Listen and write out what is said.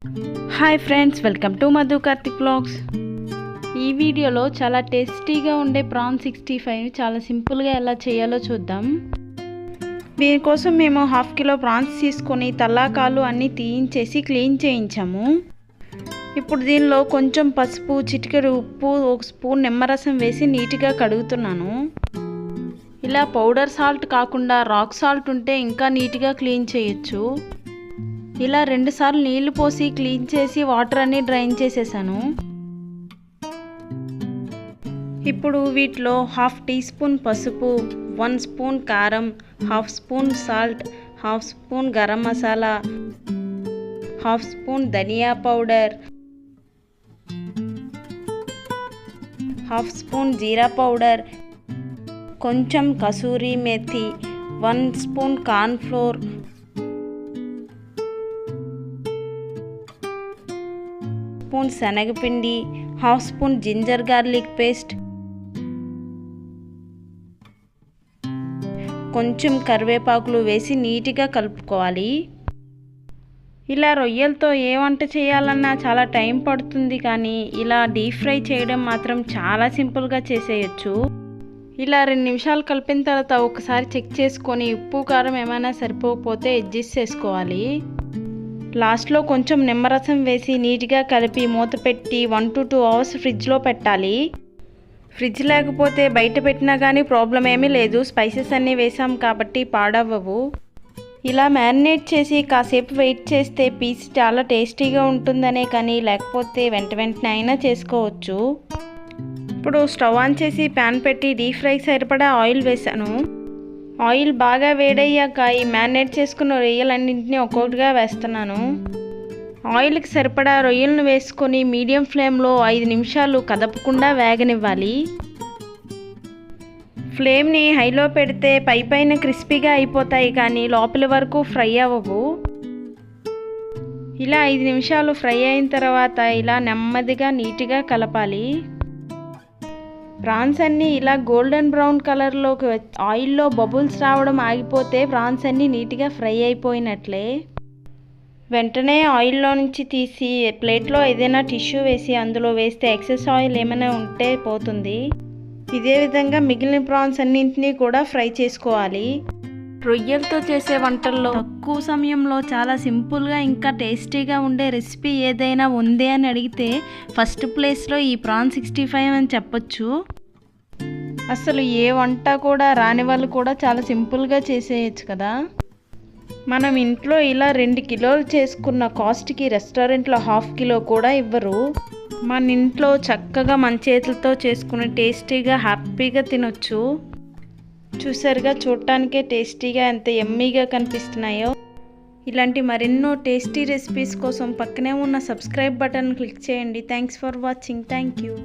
Hi friends, welcome to Madhu Karthik vlogs. ఈ వీడియోలో చాలా టేస్టీగా ఉండే ప్రాన్ 65 చాలా సింపుల్గా ఎలా చేయాలో చూద్దాం. దీనికోసం మేము 1/2 కిలో ప్రాన్స్ తీసుకొని తల్లాకాలు అన్నీ తీయించేసి క్లీన్ చేయించాము. ఇప్పుడు దీనిలో కొంచెం పసుపు, చిటికెడు ఉప్పు, 1 స్పూన్ నిమ్మరసం వేసి నీట్గా కడుగుతున్నాను. ఇలా పౌడర్ సాల్ట్ కాకుండా రాక్ సాల్ట్ ఉంటే ఇంకా నీట్గా క్లీన్ చేయొచ్చు. ఇలా 2 సార్లు నీళ్లు పోసి క్లీన్ చేసి వాటర్ అన్ని డ్రైన్ చేసేసాను. ఇప్పుడు వీటిలో 1/2 టీ స్పూన్ పసుపు, 1 స్పూన్ కారం, 1/2 spoon salt, 1/2 spoon garam masala, 1/2 spoon ధనియా పౌడర్, 1/2 స్పూన్ జీరా పౌడర్, కొంచెం కసూరి మేథి, 1 స్పూన్ కార్న్ ఫ్లోర్, స్పూన్ శనగపిండి, 1/2 స్పూన్ జింజర్ గార్లిక్ పేస్ట్, కొంచెం కరివేపాకులు వేసి నీట్గా కలుపుకోవాలి. ఇలా రొయ్యలతో ఏ వంట చేయాలన్నా చాలా టైం పడుతుంది, కానీ ఇలా డీప్ ఫ్రై చేయడం మాత్రం చాలా సింపుల్గా చేసేయచ్చు. ఇలా 2 నిమిషాలు కలిపిన తర్వాత ఒకసారి చెక్ చేసుకొని ఉప్పు కారం ఏమైనా సరిపోకపోతే అడ్జస్ట్ చేసుకోవాలి. లాస్ట్లో కొంచెం నిమ్మరసం వేసి నీట్గా కలిపి మూత పెట్టి 1 to 2 అవర్స్ ఫ్రిడ్జ్లో పెట్టాలి. ఫ్రిడ్జ్ లేకపోతే బయట పెట్టినా కానీ ప్రాబ్లం ఏమీ లేదు, స్పైసెస్ అన్నీ వేసాం కాబట్టి పాడవ్వవు. ఇలా మ్యారినేట్ చేసి కాసేపు వెయిట్ చేస్తే పీస్ చాలా టేస్టీగా ఉంటుందనే, కానీ లేకపోతే వెంటనే అయినా చేసుకోవచ్చు. ఇప్పుడు స్టవ్ ఆన్ చేసి ప్యాన్ పెట్టి డీప్ ఫ్రైకి సరిపడా ఆయిల్ వేసాను. ఆయిల్ బాగా వేడయ్యాక ఈ మ్యారినేట్ చేసుకున్న రొయ్యలన్నింటినీ ఒక్కొక్కటిగా వేస్తున్నాను. ఆయిల్కి సరిపడా రొయ్యలను వేసుకొని మీడియం ఫ్లేమ్లో 5 నిమిషాలు కదపకుండా వేగనివ్వాలి. ఫ్లేమ్ని హైలో పెడితే పైన క్రిస్పీగా అయిపోతాయి, కానీ లోపలి వరకు ఫ్రై అవ్వవు. ఇలా 5 నిమిషాలు ఫ్రై అయిన తర్వాత ఇలా నెమ్మదిగా నీట్గా కలపాలి. ప్రాన్స్ అన్నీ ఇలా గోల్డెన్ బ్రౌన్ కలర్లోకి ఆయిల్లో బబుల్స్ రావడం ఆగిపోతే ప్రాన్స్ అన్నీ నీట్గా ఫ్రై అయిపోయినట్లే. వెంటనే ఆయిల్లో నుంచి తీసి ప్లేట్లో ఏదైనా టిష్యూ వేసి అందులో వేస్తే ఎక్సెస్ ఆయిల్ ఏమైనా ఉంటే పోతుంది. ఇదే విధంగా మిగిలిన ప్రాన్స్ అన్నింటినీ కూడా ఫ్రై చేసుకోవాలి. రొయ్యలతో చేసే వంటల్లో తక్కువ సమయంలో చాలా సింపుల్గా ఇంకా టేస్టీగా ఉండే రెసిపీ ఏదైనా ఉంది అని అడిగితే ఫస్ట్ ప్లేస్లో ఈ ప్రాన్ 65 అని చెప్పొచ్చు. అసలు ఏ వంట కూడా రాని వాళ్ళు కూడా చాలా సింపుల్గా చేసేయచ్చు కదా. మనం ఇంట్లో ఇలా 2 కిలోలు చేసుకున్న కాస్ట్కి రెస్టారెంట్లో 1/2 కిలో కూడా ఇవ్వరు. మన ఇంట్లో చక్కగా మన చేతులతో చేసుకుని టేస్టీగా హ్యాపీగా తినొచ్చు. చూసారుగా, చూడటానికే టేస్టీగా ఎంత యమ్మీగా కనిపిస్తున్నాయో. ఇలాంటి మరెన్నో టేస్టీ రెసిపీస్ కోసం పక్కనే ఉన్న సబ్స్క్రైబ్ బటన్ క్లిక్ చేయండి. Thanks for watching. Thank you.